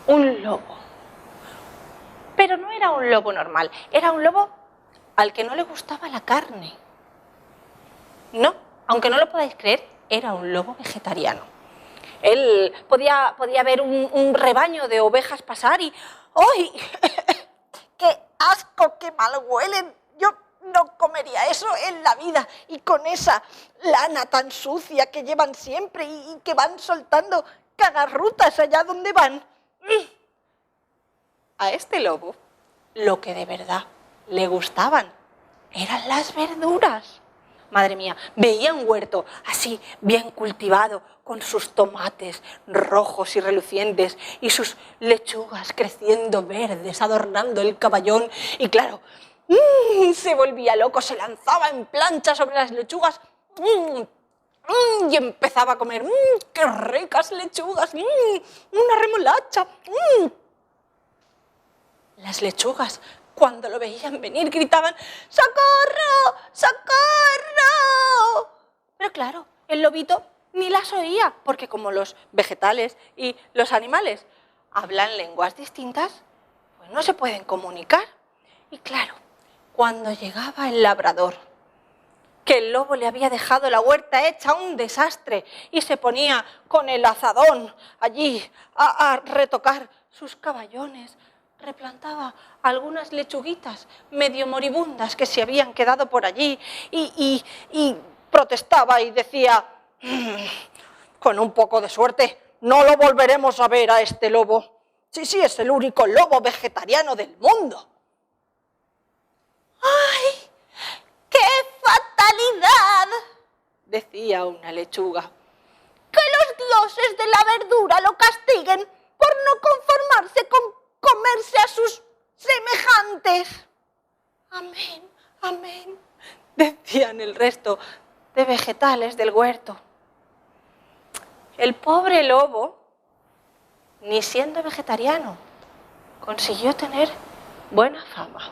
un lobo. Pero no era un lobo normal, era un lobo al que no le gustaba la carne. No, aunque no lo podáis creer, era un lobo vegetariano. Él podía ver un rebaño de ovejas pasar y ¡ay! ¡Qué asco, qué mal huelen! Yo no comería eso en la vida. Y con esa lana tan sucia que llevan siempre y que van soltando cagarrutas allá donde van. A este lobo lo que de verdad le gustaban eran las verduras. Madre mía, veía un huerto así bien cultivado, con sus tomates rojos y relucientes y sus lechugas creciendo verdes, adornando el caballón. Y claro, se volvía loco, se lanzaba en plancha sobre las lechugas y empezaba a comer. ¡Qué ricas lechugas! ¡Una remolacha! Las lechugas, cuando lo veían venir, gritaban ¡socorro! ¡Socorro! Pero claro, el lobito ni las oía, porque como los vegetales y los animales hablan lenguas distintas, pues no se pueden comunicar. Y claro, cuando llegaba el labrador, que el lobo le había dejado la huerta hecha un desastre y se ponía con el azadón allí a retocar sus caballones, replantaba algunas lechuguitas medio moribundas que se habían quedado por allí y protestaba y decía, con un poco de suerte no lo volveremos a ver a este lobo. Sí, es el único lobo vegetariano del mundo. ¡Ay! ¡Qué fatalidad!, decía una lechuga. Que los dioses de la verdura lo castiguen por no conformarse con comerse a sus semejantes. Amén, amén, decían el resto de vegetales del huerto. El pobre lobo, ni siendo vegetariano, consiguió tener buena fama.